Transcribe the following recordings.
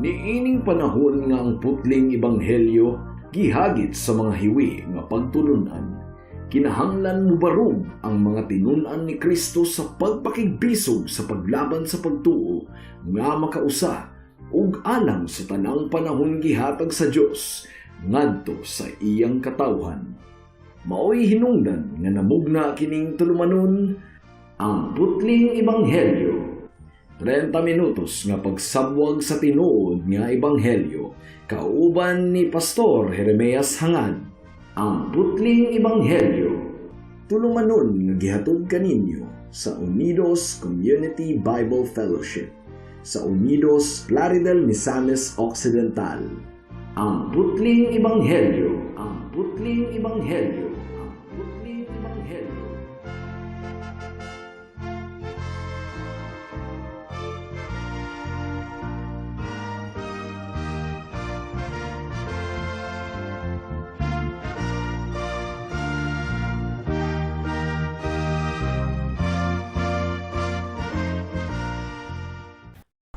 Niining panahon nga ang putling ebanghelyo gihagit sa mga hiwi nga pagtulunan. Kinahanglan mo barog ang mga tinunan ni Kristo sa pagpakigbisog sa paglaban sa pagtuo nga makausa ug alang sa tanang panahon gihatag sa Dios ngadto sa iyang katawhan. Maoy hinungdan nga namugna kining tulumanon ang putling ebanghelyo. 30 minutos nga pagsabwag sa tinuod nga ebanghelyo kauban ni Pastor Jeremias Hangad. Ang putling ebanghelyo tulumanon nga gihatod kaninyo sa Unidos Community Bible Fellowship sa Unidos Plaridel, Misamis Occidental. Ang putling ebanghelyo, ang putling ebanghelyo, ang putling ebanghelyo.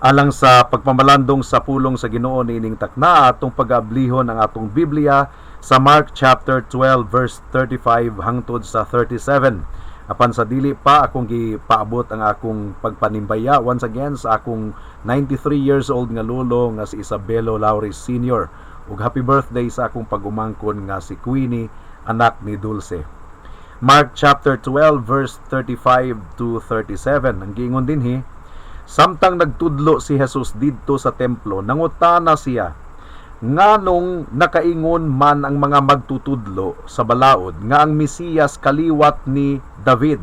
Alang sa pagpamalandong sa pulong sa Ginoo niining takna atong pag-ablihon ang atong Biblia sa Mark chapter 12 verse 35 hangtod sa 37. Apan sa dili pa akong gipaabot ang akong pagpanimbaya once again sa akong 93 years old nga lolo nga si Isabelo Lauris Sr. ug happy birthday sa akong pag-umangkon nga si Queenie, anak ni Dulce. Mark chapter 12 verse 35 to 37. Ang giingon dinhi, samtang nagtudlo si Jesus didto sa templo, nangutana siya, nganong nakaingon man ang mga magtutudlo sa balaod nga ang Mesiyas kaliwat ni David.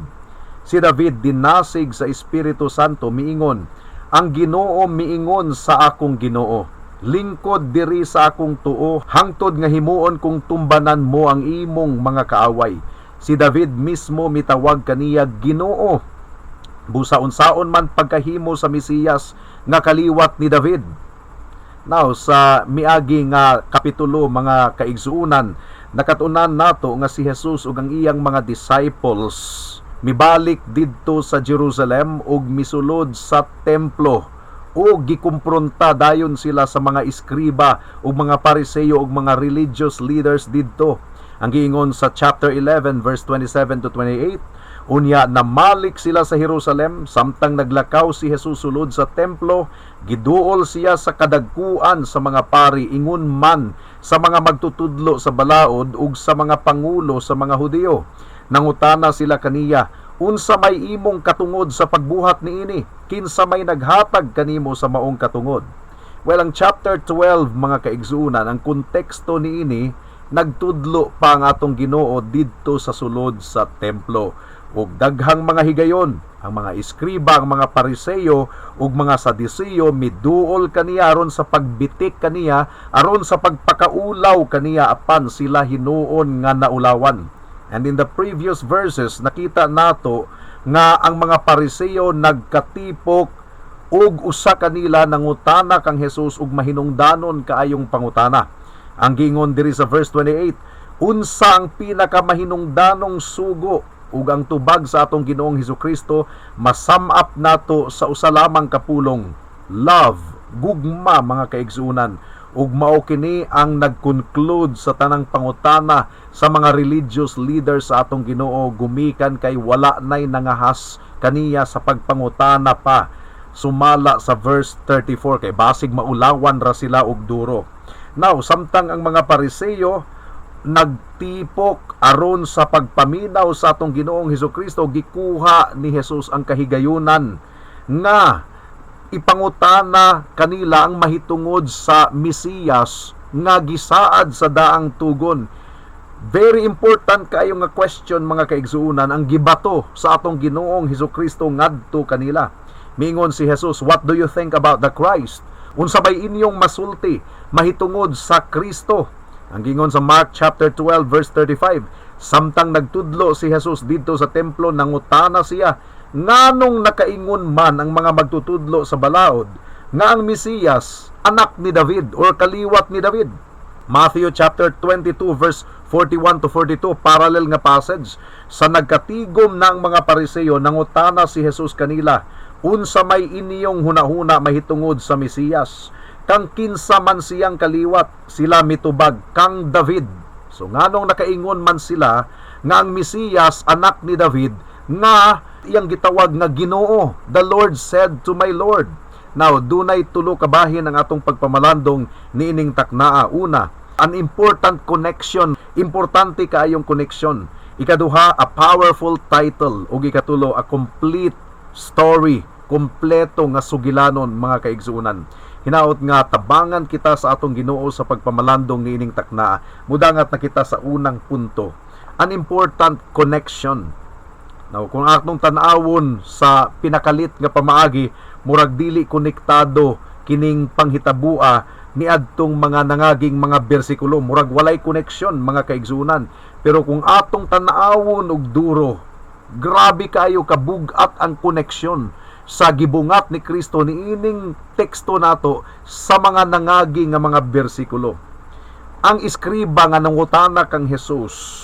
Si David dinasig sa Espiritu Santo miingon, ang Ginoo miingon sa akong Ginoo, lingkod diri sa akong tuo, hangtod nga himuon kung tumbanan mo ang imong mga kaaway. Si David mismo mitawag kaniya Ginoo. Busa unsaon man pagkahimo sa Mesiyas nga kaliwat ni David. Now sa miagi nga kapitulo mga kaigsuunan, nakatunan nato nga si Jesus ug ang iyang mga disciples mibalik didto sa Jerusalem ug misulod sa templo ug gikumpronta dayon sila sa mga iskriba ug mga Pariseo ug mga religious leaders didto. Ang giingon sa chapter 11 verse 27 to 28, unya namalik sila sa Jerusalem, samtang naglakaw si Jesus sulod sa templo, giduol siya sa kadagkuan sa mga pari, ingon man sa mga magtutudlo sa balaod ug sa mga pangulo sa mga Hudyo. Nangutana sila kaniya, unsa may imong katungod sa pagbuhat niini? Kinsa may naghatag kanimo sa maong katungod? Well, ang chapter 12 mga kaigsuunan, ang konteksto niini, nagtudlo pa ang atong Ginoo didto sa sulod sa templo. Ug daghang mga higayon, ang mga iskriba, ang mga Pariseo ug mga Saduceo miduol kaniya aron sa pagbitik kaniya, aron sa pagpakaulaw kaniya apan sila hinuon nga naulawan. And in the previous verses nakita nato nga ang mga Pariseo nagkatipok ug usa kanila nangutana kang Jesus ug mahinungdanon kaayong pangutana. Ang gingon diri sa verse 28, unsa ang pinakamahinungdanong sugo? Ug ang tubag sa atong Ginoong Hesukristo masam-up nato sa usa lamang kapulong, love, gugma mga kaigsuunan. Ug mao kini ang nag-conclude sa tanang pangutana sa mga religious leaders sa atong Ginoo, gumikan kay wala nay nangahas kaniya sa pagpangutana pa. Sumala sa verse 34 kay basig maulawan ra sila og duro. Now, samtang ang mga Pariseo nagtipok aron sa pagpaminaw sa atong Ginoong Hesukristo, gikuha ni Jesus ang kahigayunan nga ipangutana kanila ang mahitungod sa Mesiyas nga gisaad sa daang tugon. Very important kayo nga question mga kaigsuunan ang gibato sa atong Ginoong Hesukristo ngadto kanila. Mingon si Jesus, what do you think about the Christ? Unsa bay inyong masulti mahitungod sa Kristo? Ang gingon sa Mark chapter 12 verse 35, samtang nagtudlo si Jesus dito sa templo, nangutana siya, nganong nakaingon man ang mga magtutudlo sa balaod nga ang Mesiyas anak ni David or kaliwat ni David? Matthew chapter 22 verse 41 to 42, parallel nga passage. Sa nagkatigom na ang mga Pariseo, nangutana si Jesus kanila, unsa may iniyong hunahuna mahitungod sa Mesiyas? kang kinsa man siyang kaliwat, sila mitubag kang David. So nganong nakaingon man sila nga ang Mesiyas anak ni David, nga iyang gitawag nga Ginoo. The Lord said to my Lord. Now, dunay tulo kabahin ang atong pagpamalandong niining taknaa. Una, an important connection. Importante kaayong connection. Ikaduha, a powerful title. O ikatulo, a complete story. Kompleto nga sugilanon, mga kaigsuunan. Hinaot nga tabangan kita sa atong Ginoo sa pagpamalandong niining taknaa. Mudangat na kita sa unang punto. An important connection. Now, kung atong tanawon sa pinakalit nga pamaagi, murag dili konektado kining panghitabua ni adtong mga nangaging mga bersikulo, murag walay koneksyon, mga kaigsunan. Pero kung atong tanawon og duro, grabe kayo kabugat ang koneksyon sa gibungat ni Kristo niining teksto nato sa mga nangaging nga mga bersikulo. Ang iskriba nga nangutana kang Hesus,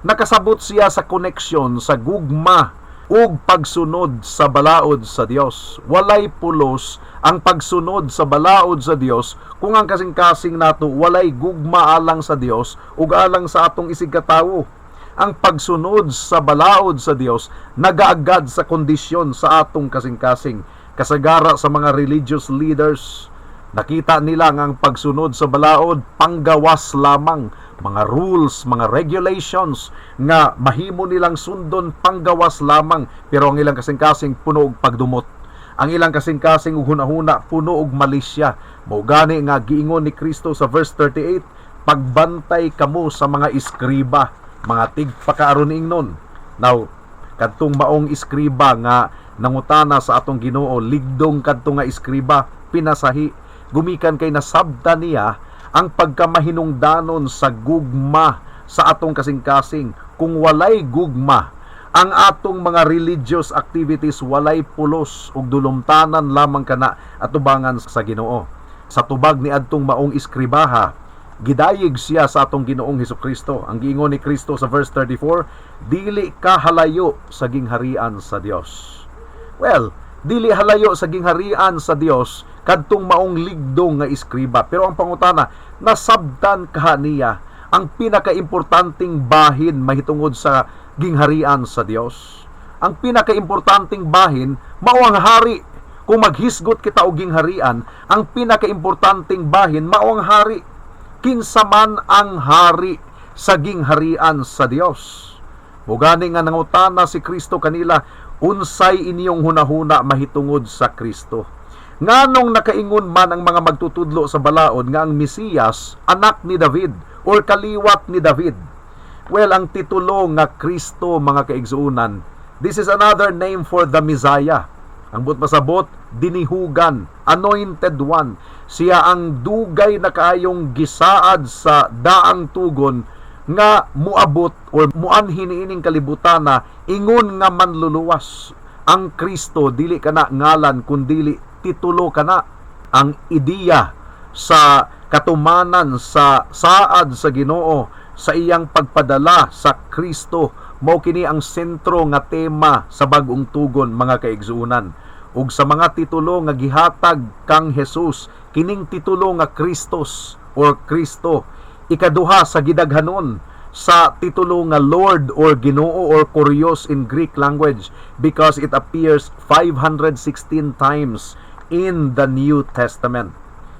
nakasabot siya sa koneksyon sa gugma ug pagsunod sa balaod sa Dios. Walay pulos ang pagsunod sa balaod sa Dios kung ang kasing-kasing nato walay gugma alang sa Dios ug alang sa atong isig katawo. Ang pagsunod sa balaod sa Dios nagaagad sa kondisyon sa atong kasing-kasing. Kasagara sa mga religious leaders, nakita nila nga ang pagsunod sa balaod panggawas lamang, mga rules, mga regulations nga mahimo nilang sundon panggawas lamang, pero ang ilang kasing-kasing puno og pagdumot. Ang ilang kasing-kasing ug hunahuna puno og malisya. Mao gani nga giingon ni Kristo sa verse 38, pagbantay kamo sa mga iskriba, mga tigpakaaron ingnon. Now, kadtong maong iskriba nga nangutana sa atong Ginoo, ligdong kadto nga iskriba pinasahi, gumikan kay nasabda niya ang pagkamahinungdanon sa gugma sa atong kasing-kasing. Kung walay gugma, ang atong mga religious activities walay pulos ug dulumtanan lamang kana atubangan sa Ginoo. Sa tubag ni adtong maong iskribaha, gidayeg siya sa atong Ginoong Hesukristo. Ang giingon ni Kristo sa verse 34, dili ka halayo sa gingharian sa Dios. Well, dili halayo sa gingharian sa Dios kadtong maong ligdong nga iskriba. Pero ang pangutana, nasabtan kaha niya ang pinakaimportanteng bahin mahitungod sa gingharian sa Dios. Ang pinakaimportanteng bahin mao ang hari. Kung maghisgot kita og gingharian, ang pinakaimportanteng bahin mao ang hari. Kinsa man ang hari sa gingharian sa Dios. Mugani nga nangutana si Kristo kanila, unsay inyong hunahuna mahitungod sa Kristo. Nganong nakaingon man ang mga magtutudlo sa balaod nga ang Mesiyas anak ni David or kaliwat ni David. Well, ang titulo nga Kristo, mga kaigsuunan, this is another name for the Messiah. Ang pasabot, dinihugan, anointed one. Siya ang dugay na kaayong gisaad sa daang tugon nga muabot or muanhin ining kalibutan na ingon nga manluluwas. Ang Kristo dili kana ngalan kundili titulo kana. Ang ideya sa katumanan sa saad sa Ginoo sa iyang pagpadala sa Kristo mao kini ang sentro nga tema sa bag-ong tugon, mga kaigsuunan. Ug sa mga titulo nga gihatag kang Hesus, kining titulo nga Kristos or Kristo, ikaduha sa gidaghanon sa titulo nga Lord or Ginoo or Kurios in Greek language, because it appears 516 times in the New Testament.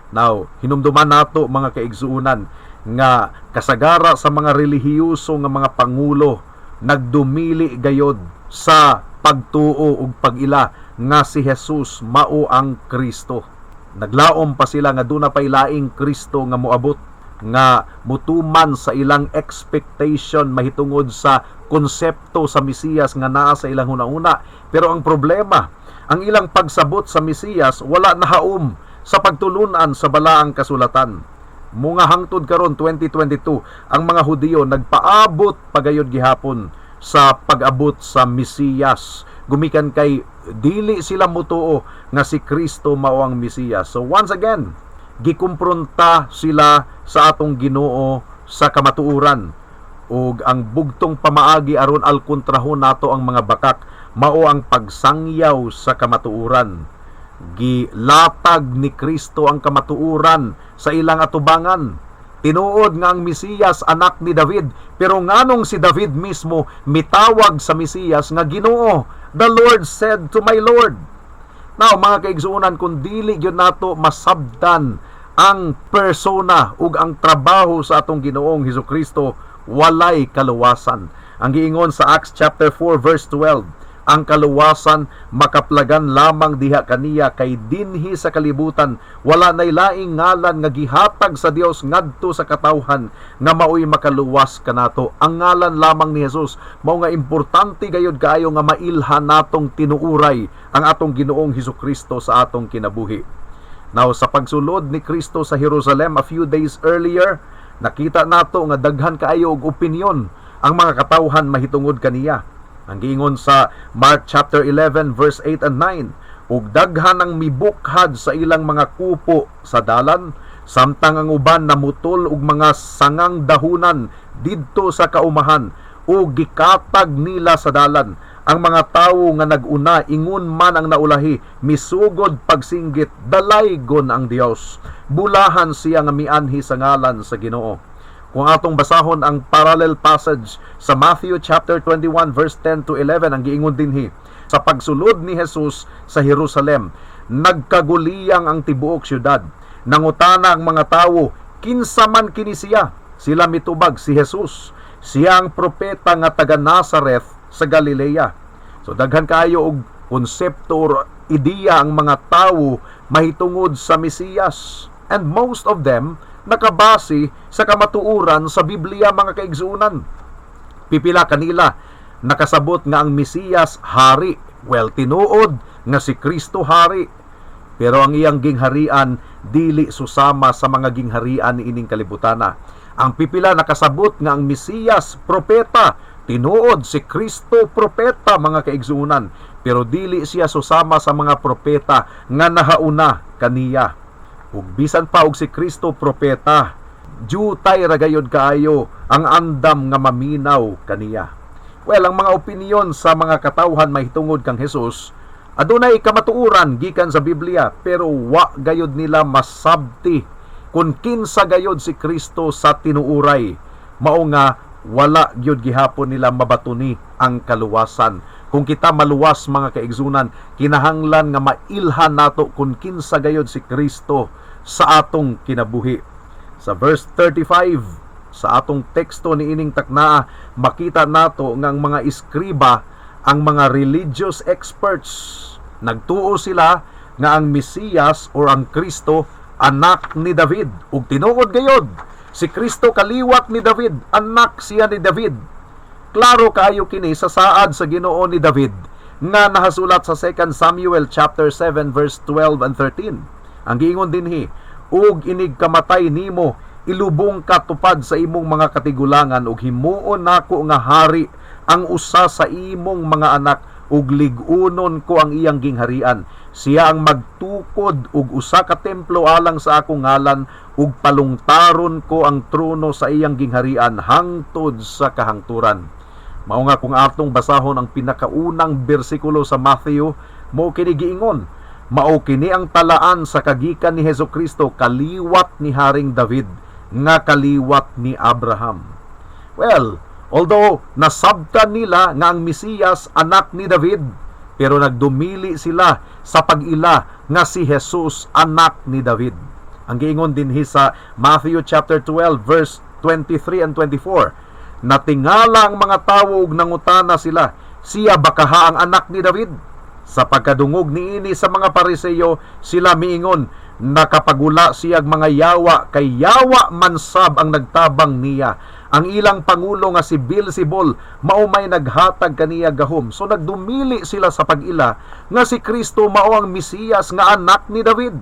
Now, hinumduman nato, mga kaigsuunan, nga kasagara sa mga relihiyoso nga mga pangulo nagdumili gayod sa pagtuo ug pag-ila nga si Jesus mao ang Kristo. Naglaom pa sila nga duna pay laing Kristo nga moabot, nga mutuman sa ilang expectation mahitungod sa konsepto sa Mesiyas nga naa sa ilang hunahuna. Pero ang problema, ang ilang pagsabot sa Mesiyas wala nahaom sa pagtulunan sa balaang kasulatan. Mga hangtod karon 2022, ang mga Hudiyo nagpaabot pagayod gihapon sa pag-abot sa Mesiyas. Gumikan kay dili sila mutuo nga si Kristo mao ang Mesiyas. So once again, gikumpronta sila sa atong Ginoo sa kamatuuran, ug ang bugtong pamaagi aron alkontrahon nato ang mga bakak mao ang pagsangyaw sa kamatuuran. gilatag ni Kristo ang kamatuuran sa ilang atubangan. Tinuod nga ang Mesiyas anak ni David, pero nganong si David mismo mitawag sa Mesiyas nga Ginoo. The Lord said to my Lord. Now, mga kaigsuunan, kung dili gyud nato masabdan ang persona ug ang trabaho sa atong Ginoong Hesukristo, walay kaluwasan. Ang giingon sa Acts chapter 4 verse 12, ang kaluwasan makaplagan lamang diha kaniya kay dinhi sa kalibutan wala nay laing ngalan nga gihatag sa Dios ngadto sa katawhan nga maoy makaluwas kanato. Ang ngalan lamang ni Jesus mao nga importante gayud kaayo nga mailhan natong tinuuray ang atong Ginoong Hesukristo sa atong kinabuhi. Now, sa pagsulod ni Kristo sa Jerusalem a few days earlier, nakita nato nga daghan kaayo og opinyon ang mga katawhan mahitungod kaniya. Ang giingon sa Mark chapter 11 verse 8 and 9, ug daghan ang mibukhad sa ilang mga kupo sa dalan, samtang ang uban namutol og mga sangang dahunan didto sa kaumahan, ug gikatag nila sa dalan. Ang mga tawo nga naguna ingon man ang naulahi, misugod pagsinggit, dalaygon ang Dios. Bulahan siya nga mianhi sa ngalan sa Ginoo. Kung atong basahon ang parallel passage sa Matthew chapter 21 verse 10 to 11, ang giingon dinhi, sa pagsulod ni Jesus sa Jerusalem, nagkaguliyang ang tibuok syudad. Nangutana ang mga tawo, kinsa man kini siya? Sila mitubag, si Jesus. Siya ang propeta nga taga Nazareth sa Galilea. So daghan kaayo og konsepto or ideya ang mga tawo mahitungod sa Mesiyas. And most of them nakabase sa kamatuuran sa Biblia, mga kaigsuunan. Pipila kanila nakasabot nga ang Mesiyas hari. Well, tinuod nga si Kristo hari, pero ang iyang gingharian dili susama sa mga gingharian ni ining kalibutana. Ang pipila nakasabot nga ang Mesiyas propeta, tinuod si Kristo propeta, mga kaigsuunan, pero dili siya susama sa mga propeta nga nahauna kaniya. Ug bisan pa og si Kristo propeta, jutay ra gayud kaayo ang andam nga maminaw kaniya. Well, ang mga opinyon sa mga katawhan mahitungod kang Hesus adunay kamatuuran gikan sa Biblia, pero wa gayud nila masabti kung kinsa gayud si Kristo sa tinuuray. Mao nga wala gyud gihapon nila mabatuni ang kaluwasan. Kung kita maluwas, mga kaigsunan, kinahanglan nga mailhan nato kung kinsa gayud si Kristo sa atong kinabuhi. Sa verse 35 sa atong teksto ni ining taknaa, makita nato nga ang mga iskriba, ang mga religious experts, nagtuo sila nga ang Mesiyas or ang Kristo anak ni David. Ug tinuod gayod, si Kristo kaliwat ni David, anak siya ni David. Klaro kayo kini sa saad sa Ginoo ni David nga nahasulat sa 2 Samuel chapter 7 verse 12 and 13. Ang giingon dinhi, ug inig kamatay nimo, ilubong ka tupad sa imong mga katigulangan, ug himuon nako nga hari ang usa sa imong mga anak, ug ligunon ko ang iyang gingharian. Siya ang magtukod ug usa ka templo alang sa akong ngalan, ug palungtaron ko ang trono sa iyang gingharian hangtod sa kahangturan. Mao nga kung atong basahon ang pinakaunang bersikulo sa Matthew, mao kini giingon, mao kini ang talaan sa kagikan ni Hesukristo, kaliwat ni Haring David nga kaliwat ni Abraham. Well, although nasabtan nila nga ang Mesiyas anak ni David, pero nagdumili sila sa pag-ila nga si Jesus anak ni David. Ang giingon dinhi sa Matthew chapter 12 verse 23 and 24, natingala ang mga tawo ug nangutana sila, siya bakaha ang anak ni David? Sa pagkadungog niini sa mga Pariseyo, sila miingon, nakapagula siyag mga yawa, kay yawa mansab ang nagtabang niya. Ang ilang pangulo nga si Beelzebul mao may naghatag kaniya gahom. So nagdumili sila sa pag-ila nga si Kristo mao ang Mesiyas nga anak ni David.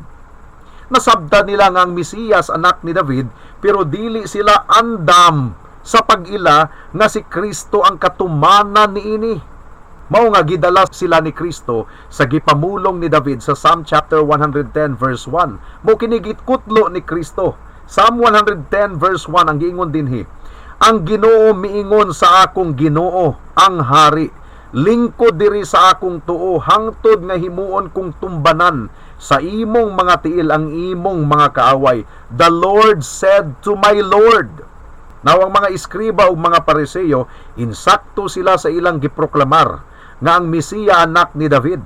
Nasabtan nila nga ang Mesiyas anak ni David, pero dili sila andam sa pag-ila nga si Kristo ang katumanan niini. Mao nga gidala sila ni Kristo sa gipamulong ni David sa Psalm chapter 110 verse 1. Mo kini gitkutlo ni Kristo. Psalm 110 verse 1 ang giingon dinhi, ang Ginoo miingon sa akong Ginoo, ang hari, lingkod diri sa akong tuo, hangtod nga himuon kong tumbanan sa imong mga tiil ang imong mga kaaway. The Lord said to my Lord. Now ang mga iskriba o mga Pariseo, insakto sila sa ilang giproklamar nga ang Mesiya anak ni David.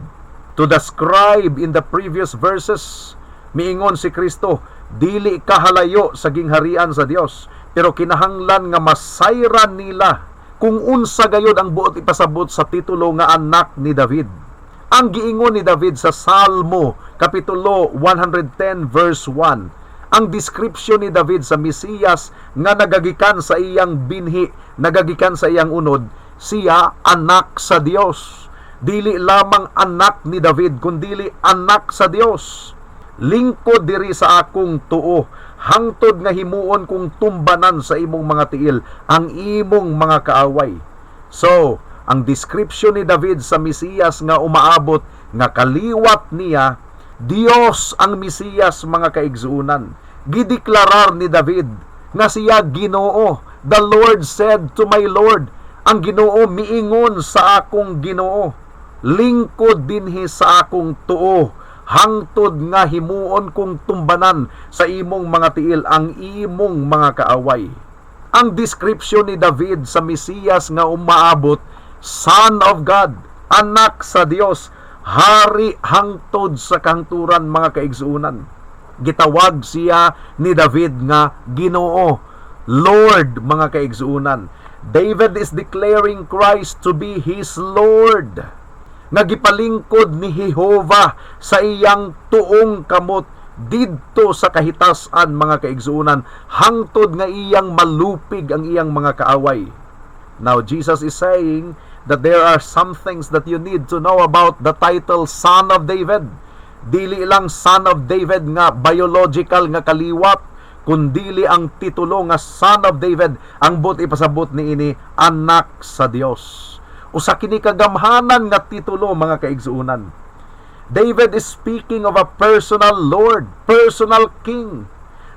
To the scribe in the previous verses, miingon si Kristo, dili kahalayo sa gingharian sa Dios, pero kinahanglan nga masayran nila kung unsa gayud ang buot ipasabot sa titulo nga anak ni David. Ang giingon ni David sa Salmo kapitulo 110 verse 1, ang description ni David sa Mesiyas nga nagagikan sa iyang binhi, nagagikan sa iyang unod, siya anak sa Dios. Dili lamang anak ni David, kundili anak sa Dios. Lingkod diri sa akong tuo, hangtod nga himuon kong tumbanan sa imong mga tiil ang imong mga kaaway. So, ang description ni David sa Mesiyas nga umaabot, nga kaliwat niya, Dios ang Mesiyas, mga kaigsuunan. Gideklarar ni David nga siya Ginoo. The Lord said to my Lord. Ang Ginoo miingon sa akong Ginoo, lingkod dinhi sa akong tuo, hangtod nga himuon kong tumbanan sa imong mga tiil ang imong mga kaaway. Ang description ni David sa Mesiyas nga umaabot, Son of God, anak sa Dios, hari hangtod sa kahangturan, mga kaigsuunan. Gitawag siya ni David nga Ginoo, Lord, mga kaigsuunan. David is declaring Christ to be his Lord. Nagipalingkod ni Jehovah sa iyang tuong kamot didto sa kahitasan, mga kaigsuunan, hangtod nga iyang malupig ang iyang mga kaaway. Now Jesus is saying that there are some things that you need to know about the title Son of David. Dili lang Son of David nga biological nga kaliwat, kundili ang titulo nga Son of David ang but ipasabot niini anak sa Dios. Usa kini kagamhanan nga titulo, mga kaigsuunan. David is speaking of a personal Lord, personal King.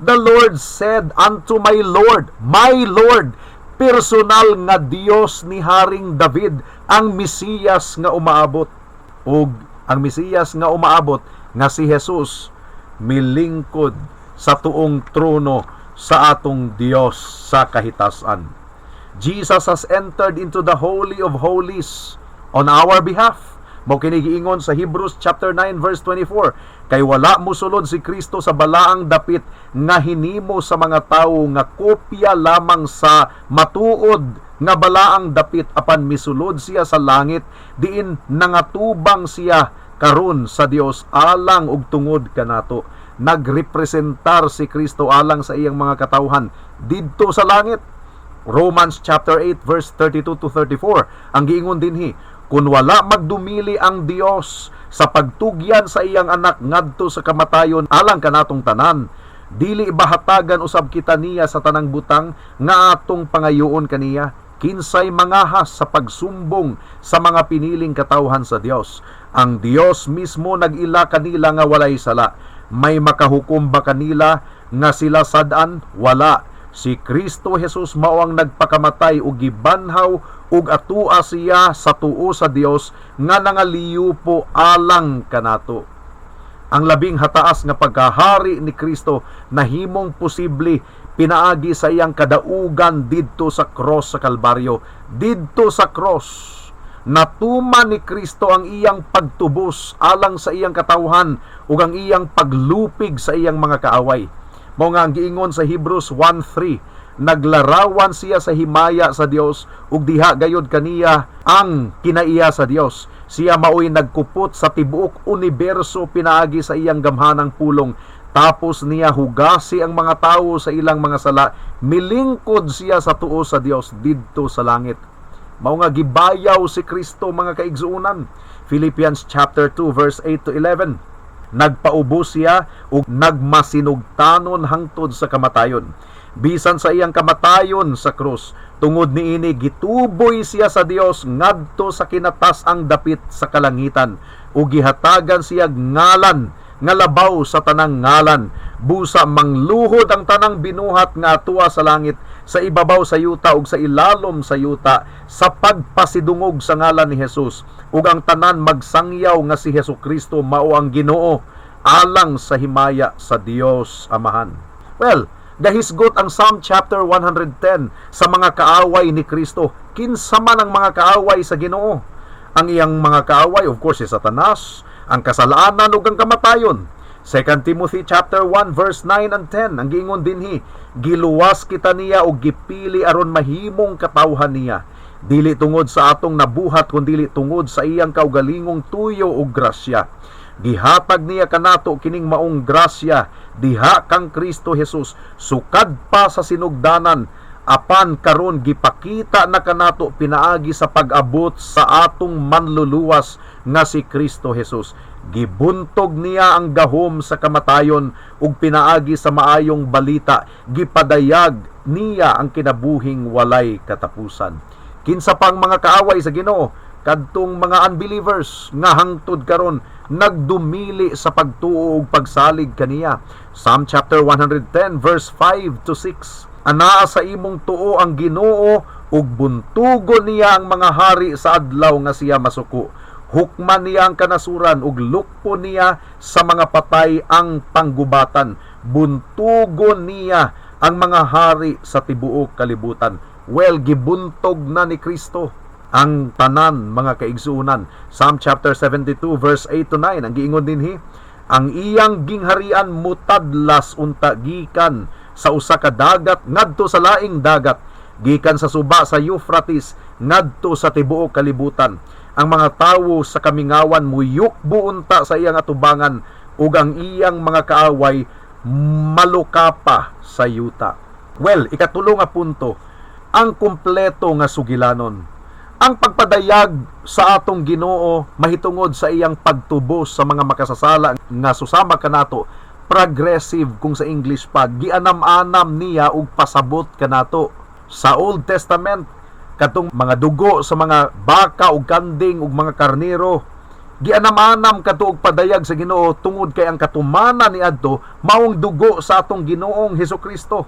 The Lord said unto my Lord, personal nga Dios ni Haring David, ang Mesiyas nga umaabot. O ang Mesiyas nga umaabot nga si Jesus milingkod sa tuong trono sa atong Dios sa kahitasan. Jesus has entered into the Holy of Holies on our behalf. Mao kini giingon sa Hebrews chapter 9 verse 24, kay wala mosulod si Kristo sa balaang dapit nga hinimo sa mga tawo nga kopya lamang sa matuod nga balaang dapit, apan misulod siya sa langit diin nangatubang siya karon sa Dios alang og tungod kanato. Nagrepresentar si Kristo alang sa iyang mga katawhan didto sa langit. Romans chapter 8 verse 32 to 34 ang giingon dinhi, kung wala magdumili ang Dios sa pagtugyan sa iyang anak ngadto sa kamatayon alang kanatong tanan, dili bahatagan usab kita niya sa tanang butang nga atong pangayoon kaniya. Kinsay mangahas sa pagsumbong sa mga piniling katawhan sa Dios. Ang Dios mismo nag-ila kanila nga walay sala. May makahukom ba kanila nga sila sadan? Wala. Si Kristo Jesus mao ang nagpakamatay ug gibanhaw ug atua siya sa tuo sa Dios nga nangaliyo po alang kanato. Ang labing hataas nga pagkahari ni Kristo nahimong posible pinaagi sa iyang kadaugan didto sa cross sa Kalbaryo. Didto sa cross natuman ni Kristo ang iyang pagtubos alang sa iyang katawhan ug ang iyang paglupig sa iyang mga kaaway. Mao nga ang giingon sa Hebrews 1:3, naglarawan siya sa himaya sa Dios ug diha gayud kaniya ang kinaiya sa Dios. Siya maoy nagkupot sa tibuok universo pinaagi sa iyang gamhanang pulong. Tapos niya hugasi ang mga tawo sa ilang mga sala. Milingkod siya sa tuo sa Dios didto sa langit. Mao nga gibayaw si Kristo, mga kaigsuunan. Philippians chapter 2 verse 8 to 11. Nagpaubos siya ug nagmasinugtanon hangtod sa kamatayon. Bisan sa iyang kamatayon sa krus, tungod niini gituboy siya sa Dios ngadto sa kinatas-ang dapit sa kalangitan ug gihatagan siya ngalan nga labaw sa tanang ngalan. Busa mangluhod ang tanang binuhat nga atua sa langit, sa ibabaw sa yuta ug sa ilalom sa yuta, sa pagpasidungog sa ngalan ni Jesus. Ug ang tanan magsangyaw nga si Hesukristo mao ang Ginoo, alang sa himaya sa Dios Amahan. Well, gahisgot ang Psalm chapter 110 sa mga kaaway ni Kristo. Kinsa man ang mga kaaway sa Ginoo? Ang iyang mga kaaway, of course, si Satanas, ang kasalanan ug ang kamatayon. 2 Timothy chapter 1 verse 9 and 10 ang giingon dinhi, giluwas kita niya og gipili aron mahimong katawhan niya, dili tungod sa atong nabuhat kundi tungod sa iyang kaugalingong tuyo ug grasya. Gihatag niya kanato kining maong grasya diha kang Kristo Jesus sukad pa sa sinugdanan, apan karon gipakita na kanato pinaagi sa pag-abot sa atong manluluwas nga si Kristo Jesus. Gibuntog niya ang gahom sa kamatayon ug pinaagi sa maayong balita. Gipadayag niya ang kinabuhing walay katapusan. Kinsa pang mga kaaway sa Ginoo? Kadtong mga unbelievers nga hangtod karon nagdumili sa pagtuo ug pagsalig kaniya. Psalm chapter 110 verse 5 to 6. Anaa sa imong tuo ang Ginoo ug buntugon niya ang mga hari sa adlaw nga siya masuko. Hukman niya ang kanasuran ug lukpo niya sa mga patay ang panggubatan. Buntugon niya ang mga hari sa tibuok kalibutan. Well, gibuntog na ni Kristo ang tanan mga kaigsuunan. Psalm chapter 72 verse 8 to 9 ang giingon dinhi, ang iyang gingharian mutadlas unta gikan sa usa ka dagat ngadto sa laing dagat, gikan sa suba sa Euphrates ngadto sa tibuok kalibutan. Ang mga tawo sa kamingawan muyukbo unta sa iyang atubangan ug ang iyang mga kaaway malukapa sa yuta. Well, ikatulo nga punto, ang kumpleto nga sugilanon. Ang pagpadayag sa atong Ginoo mahitungod sa iyang pagtubos sa mga makasasala nga susama kanato, progressive kung sa English pa, gianam-anam niya og pasabot kanato. Sa Old Testament, katong mga dugo sa mga baka ug kanding ug mga karnero, gianam-anam kadto og padayag sa Ginoo tungod kay ang katumanan niadto maong dugo sa atong Ginoong Hesukristo.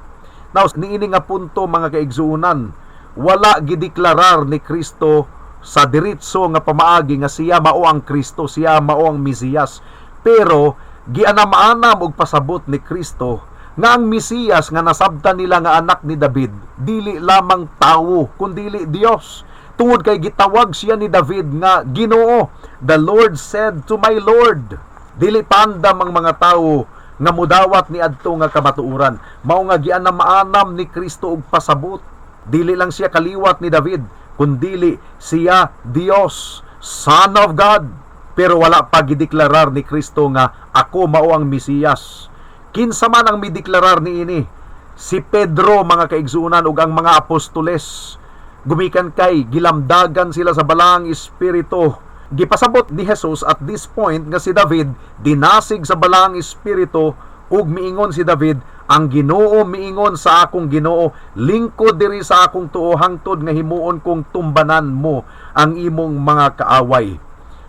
Now, niini nga punto mga kaigsuunan, wala gideklarar ni Kristo sa diretso nga pamaagi nga siya mao ang Kristo, siya mao ang Mesiyas. Pero gianam-anam og pasabot ni Kristo nga ang Mesiyas nga nasabtan nila nga anak ni David dili lamang tawo kundi Dios. Tungod kay gitawag siya ni David nga Ginoo. The Lord said to my Lord. Dili pandam ang mga tawo nga mudawat ni adto nga kamatuoran. Mao nga gianam-anam ni Kristo og pasabot. Dili lang siya kaliwat ni David kundi siya Dios, Son of God. Pero wala pa gideklarar ni Kristo nga ako mao ang Mesiyas. Kinsa man ang mideklarar niini? Si Pedro mga kaigsuunan ug ang mga apostoles. Gumikan kay gilamdagan sila sa balaang espiritu. Gipasabot ni Jesus at this point nga si David dinasig sa balaang espiritu ug miingon si David, ang Ginoo miingon sa akong Ginoo, lingkod diri sa akong tuo hangtod nga himuon kong tumbanan mo ang imong mga kaaway.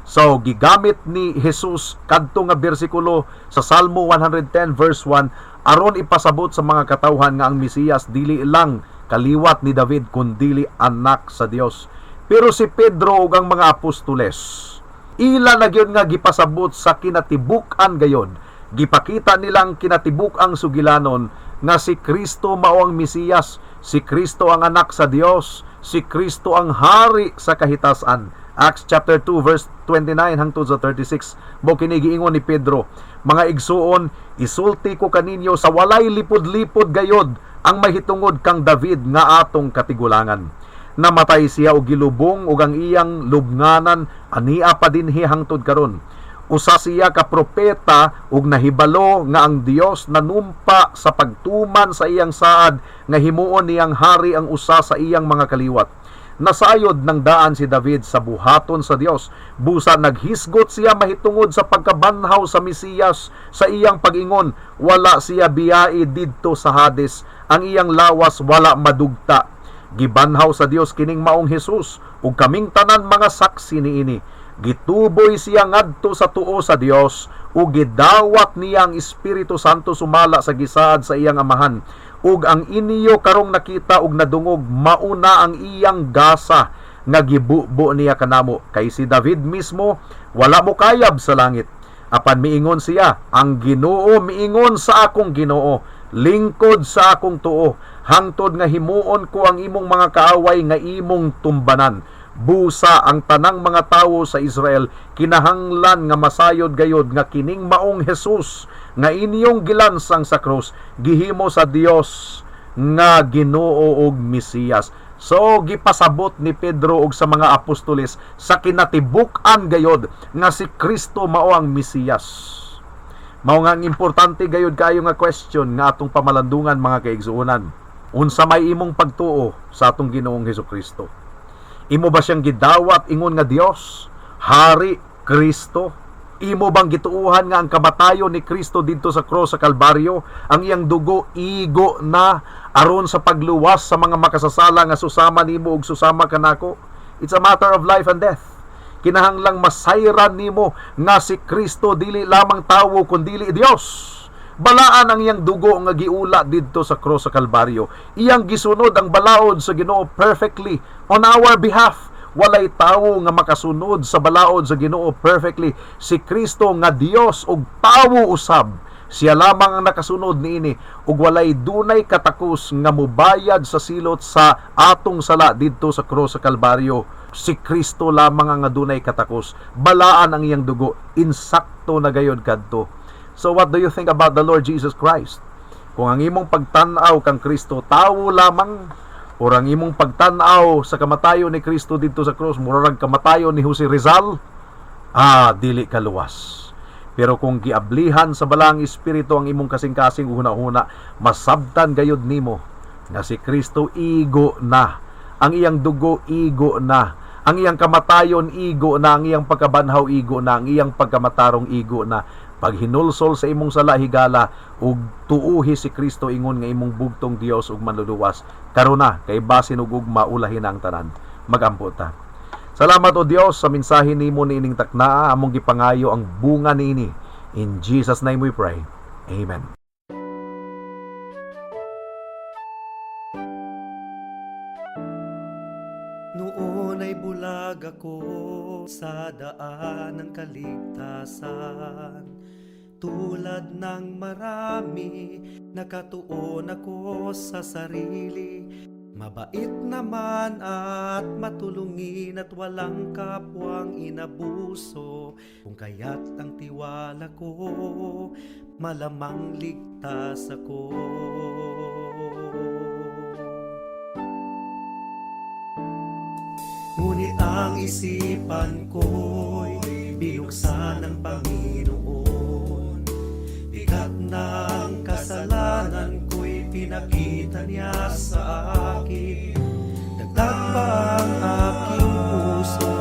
So, gigamit ni Jesus kadto nga bersikulo sa Salmo 110 verse 1 aron ipasabot sa mga katawhan nga ang Mesiyas dili lang kaliwat ni David kundi anak sa Dios. Pero si Pedro ug ang mga apostoles, ila na gyud nga gipasabot sa kinatibuk-an gayon. Gipakita nilang kinatibuk-ang sugilanon nga si Kristo mao ang Mesiyas, si Kristo ang anak sa Dios, si Kristo ang hari sa kahitasan. Acts chapter 2 verse 29 hangtod sa 36. Mo kini giingon ni Pedro, mga igsuon, isulti ko kaninyo sa walay lipod-lipod gayod ang mahitungod kang David nga atong katigulangan. Namatay siya og gilubong ug ang iyang lubnganan ania pa dinhi hangtod karon. Usa siya ka propeta ug nahibalo nga ang Dios nanumpa sa pagtuman sa iyang saad nga himuon niyang hari ang usa sa iyang mga kaliwat. Nasayod ng daan si David sa buhaton sa Dios. Busa naghisgot siya mahitungod sa pagkabanhaw sa Mesiyas sa iyang pag-ingon, wala siya biyai didto sa Hades, ang iyang lawas wala madugta. Gibanhaw sa Dios kining maong Hesus ug kaming tanan mga saksi niini. Gituboy siya ngadto sa tuo sa Dios ug gidawat niya ang Espiritu Santo sumala sa gisaad sa iyang amahan. Ug ang iniyo karong nakita ug nadungog mauna ang iyang gasa nga gibubo niya kanamo. Kay si David mismo wala mo kayab sa langit. Apan miingon siya, ang Ginoo miingon sa akong Ginoo, lingkod sa akong tuo, hangtod nga himuon ko ang imong mga kaaway nga imong tumbanan. Busa ang tanang mga tawo sa Israel, kinahanglan nga masayod gayod nga kining maong Jesus nga inyong gilansang sa krus, gihimo sa Dios nga Ginoo ug Mesiyas. So gipasabot ni Pedro ug sa mga apostoles sa kinatibuk-an gayod nga si Kristo mao ang Mesiyas. Mao nga ang importante gayod kayo nga question nga atong pamalandungan mga kaigsuonan. Unsa may imong pagtuo sa atong Ginoong Hesukristo? Imo ba siyang gidawat ingon nga Dios, Hari, Kristo? Imo bang gituuhan nga ang kamatayon ni Kristo dito sa cross sa Kalbaryo, ang iyang dugo igo na aron sa pagluwas sa mga makasasala nga susama nimo ug susama kanako? It's a matter of life and death. Kinahanglang masayran nimo nga si Kristo dili lamang tawo kundi Dios. Balaan ang iyang dugo nga giula didto sa cross sa Kalbaryo. Iyang gisunod ang balaod sa Ginoo perfectly on our behalf. Walay tawo nga makasunod sa balaod sa Ginoo perfectly. Si Kristo nga Dios ug tawo usab, siya lamang ang nakasunod niini ug walay dunay katakos nga mobayad sa silot sa atong sala didto sa cross sa Kalbaryo. Si Kristo lamang ang dunay katakos. Balaan ang iyang dugo, insakto na gayod kadto. So what do you think about the Lord Jesus Christ? Kung ang imong pagtan-aw kang Kristo tawo lamang, o ang imong pagtan-aw sa kamatayon ni Kristo dito sa krus, murag kamatayon ni Jose Rizal, dili kaluwas. Pero kung giablihan sa balang espiritu ang imong kasing-kasing una-una, masabtan gayod nimo nga si Kristo igo na, ang iyang dugo igo na, ang iyang kamatayon igo na, ang iyang pagkabanhaw igo na, ang iyang pagkamatarong igo na. Pag hinulsol sa imong sala higala ug tuuhi si Kristo ingon nga imong bugtong Dios ug manluluwas, karuna kay basin ug ugma ulahin ang tanan. Magampo ta. Salamat o Dios sa mensahe nimo niining taknaa, among gipangayo ang bunga niini. In Jesus name we pray. Amen. Noon ay bulag ako sa daan ng kaligtasan. Tulad ng marami, nakatuon ako sa sarili. Mabait naman at matulungin at walang kapwang inabuso. Kung kaya't ang tiwala ko, malamang ligtas ako. Ngunit ang isipan ko'y binuksan ng Panginoon. Bigat ng kasalanan ko'y pinakita niya sa akin. Dagdag pa ang aking puso,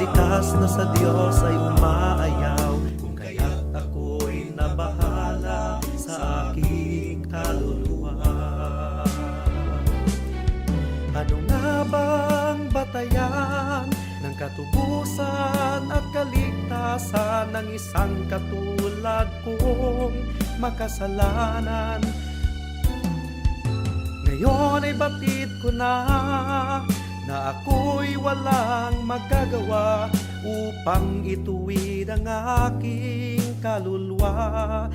likas na sa Diyos ay umaayaw. Kung kaya't ako'y nabahala sa aking kaluluwa. Ano nga bang batayan ng katubusan at kaligtasan ng isang katulad kong makasalanan? Ngayon ay batid ko na ako'y walang magagawa upang ituwid ang aking kaluluwa.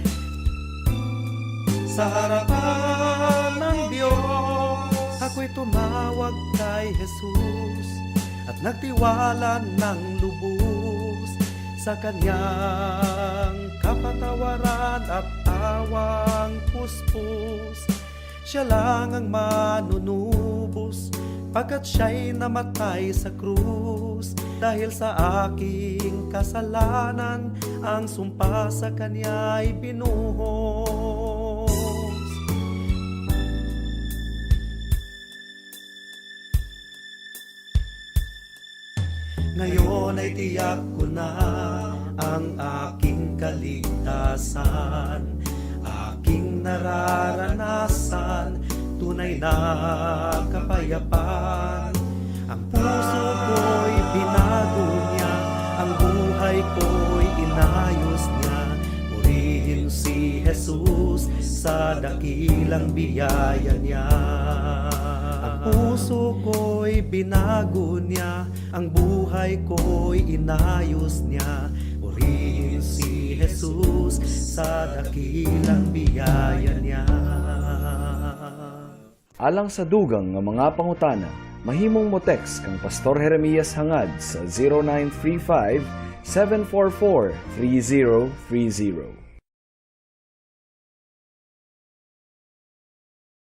Sa harapan ng Diyos, ako'y tumawag kay Jesus at nagtiwala ng lubos sa kanyang kapatawaran at tawang puspos. Siya lang ang manunubos pagkat siya'y namatay sa krus. Dahil sa aking kasalanan, ang sumpa sa kanya'y binuhos. Ngayon ay tiyak ko na ang aking kaligtasan, aking nararanasan, tunay na kapayapaan. Ang puso ko'y binago niya, ang buhay ko'y inayos niya. Purihin si Jesus sa dakilang biyaya niya. Ang puso ko'y binago niya, ang buhay ko'y inayos niya. Purihin si Jesus sa dakilang biyaya niya. Alang sa dugang nga mga pangutana, mahimong mo text kang Pastor Jeremias hangad sa 0935 744 3030.